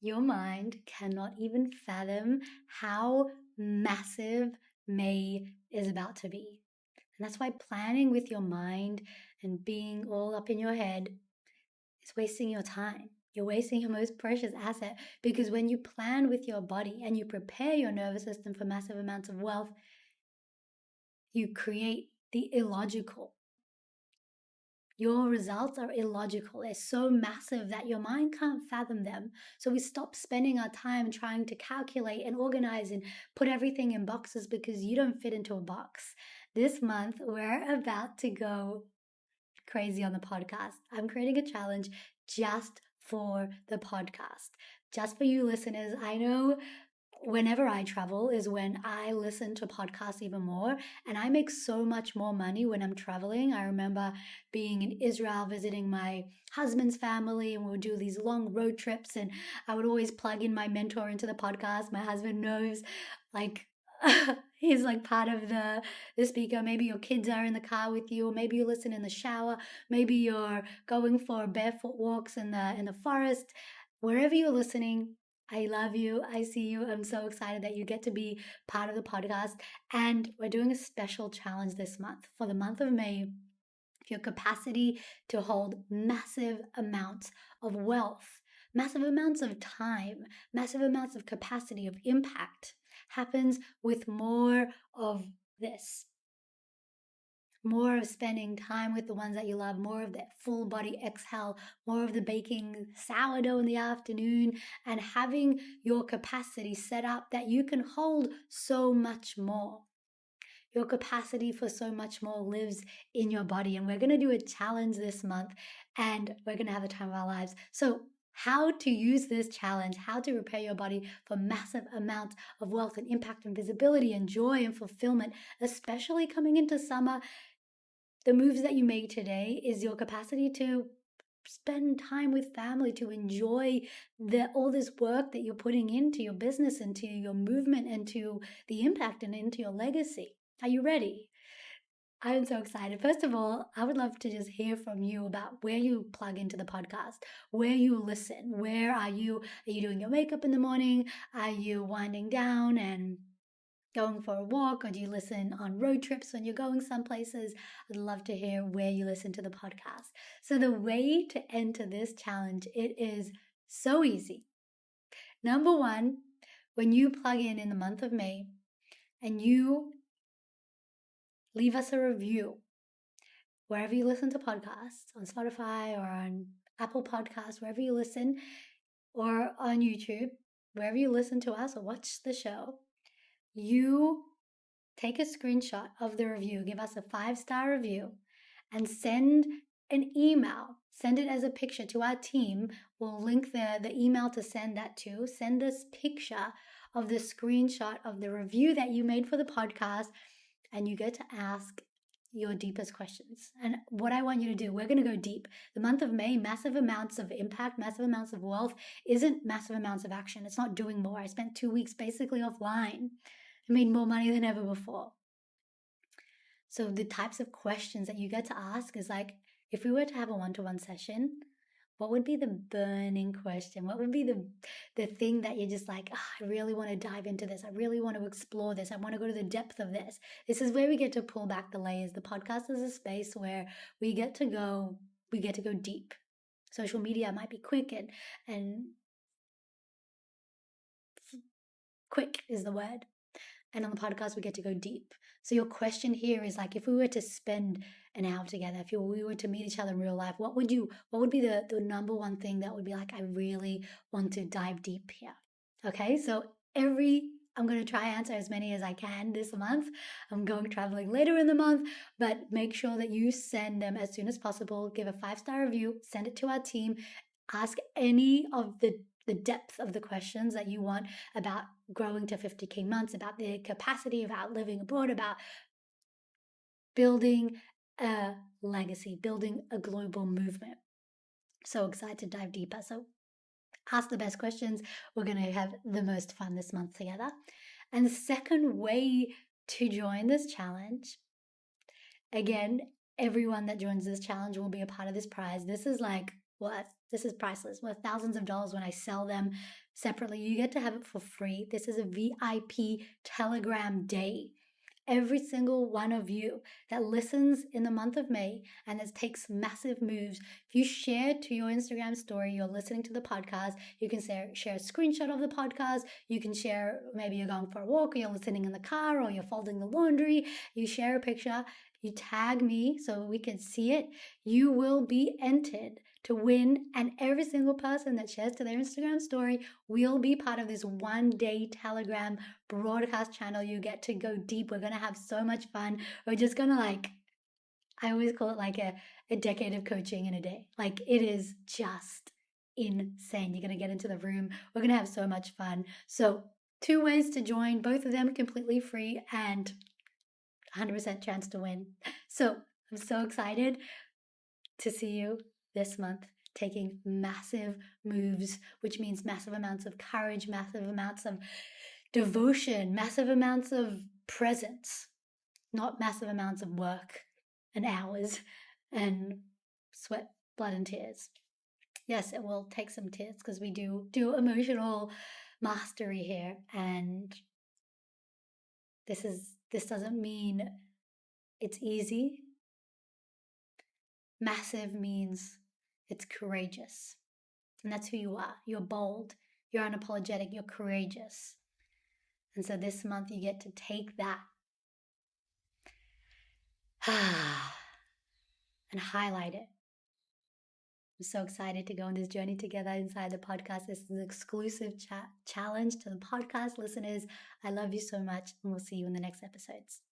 your mind cannot even fathom how massive May is about to be. And that's why planning with your mind and being all up in your head is wasting your time. You're wasting your most precious asset, because when you plan with your body and you prepare your nervous system for massive amounts of wealth, you create the illogical. Your results are illogical. They're so massive that your mind can't fathom them. So we stop spending our time trying to calculate and organize and put everything in boxes because you don't fit into a box. This month, we're about to go crazy on the podcast. I'm creating a challenge just for the podcast, just for you listeners. I know whenever I travel is when I listen to podcasts even more, and I make so much more money when I'm traveling. I remember being in Israel visiting my husband's family, and we would do these long road trips, and I would always plug in my mentor into the podcast. My husband knows, like, he's like part of the speaker. Maybe your kids are in the car with you, or maybe you listen in the shower, maybe you're going for barefoot walks in the forest. Wherever you're listening, I love you. I see you. I'm so excited that you get to be part of the podcast. And we're doing a special challenge this month. For the month of May, your capacity to hold massive amounts of wealth, massive amounts of time, massive amounts of capacity, of impact happens with more of this. More of spending time with the ones that you love, more of that full body exhale, more of the baking sourdough in the afternoon, and having your capacity set up that you can hold so much more. Your capacity for so much more lives in your body. And we're going to do a challenge this month, and we're going to have the time of our lives. So how to use this challenge, how to prepare your body for massive amounts of wealth and impact and visibility and joy and fulfillment, especially coming into summer. The moves that you make today is your capacity to spend time with family, to enjoy all this work that you're putting into your business, into your movement, into the impact, and into your legacy. Are you ready? I'm so excited. First of all, I would love to just hear from you about where you plug into the podcast, where you listen. Where are you? Are you doing your makeup in the morning? Are you winding down and going for a walk, or do you listen on road trips when you're going some places? I'd love to hear where you listen to the podcast. So the way to enter this challenge, it is so easy. Number one, when you plug in the month of May and you leave us a review, wherever you listen to podcasts, on Spotify or on Apple Podcasts, wherever you listen, or on YouTube, wherever you listen to us or watch the show, you take a screenshot of the review, give us a 5-star review, and send an email. Send it as a picture to our team. We'll link the email to send that to. Send us picture of the screenshot of the review that you made for the podcast, and you get to ask your deepest questions. And what I want you to do, we're going to go deep. The month of May, massive amounts of impact, massive amounts of wealth isn't massive amounts of action. It's not doing more. I spent 2 weeks basically offline. I made more money than ever before. So the types of questions that you get to ask is like, if we were to have a one-to-one session, what would be the burning question? What would be the thing that you're just like, I really want to dive into this. I really want to explore this. I want to go to the depth of this. This is where we get to pull back the layers. The podcast is a space where we get to go deep. Social media might be quick and quick is the word. And on the podcast, we get to go deep. So your question here is like, if we were to spend an hour together, if we were to meet each other in real life, what would be the number one thing that would be like, I really want to dive deep here? Okay, so I'm going to try answer as many as I can this month. I'm going traveling later in the month, but make sure that you send them as soon as possible. Give a 5-star review, send it to our team, ask any of the depth of the questions that you want about growing to 50K months, about the capacity, about living abroad, about building a legacy, building a global movement. So excited to dive deeper. So ask the best questions. We're going to have the most fun this month together. And the second way to join this challenge, again, everyone that joins this challenge will be a part of this prize. This is like worth, this is priceless, worth thousands of dollars when I sell them separately. You get to have it for free. This is a VIP Telegram day. Every single one of you that listens in the month of May and that takes massive moves, if you share to your Instagram story, you're listening to the podcast, you can share a screenshot of the podcast, you can share, maybe you're going for a walk or you're listening in the car or you're folding the laundry, you share a picture, you tag me so we can see it, you will be entered to win, and every single person that shares to their Instagram story will be part of this 1-day Telegram broadcast channel. You get to go deep. We're going to have so much fun. We're just going to I always call it like a decade of coaching in a day. Like, it is just insane. You're going to get into the room. We're going to have so much fun. So 2 ways to join, both of them completely free and 100% chance to win. So I'm so excited to see you this month taking massive moves, which means massive amounts of courage, massive amounts of devotion, massive amounts of presence, not massive amounts of work and hours and sweat, blood, and tears. Yes, it will take some tears because we do emotional mastery here, and this doesn't mean it's easy. Massive means it's courageous. And that's who you are. You're bold, you're unapologetic, you're courageous. And so this month you get to take that and highlight it. I'm so excited to go on this journey together inside the podcast. This is an exclusive challenge to the podcast listeners. I love you so much, and we'll see you in the next episodes.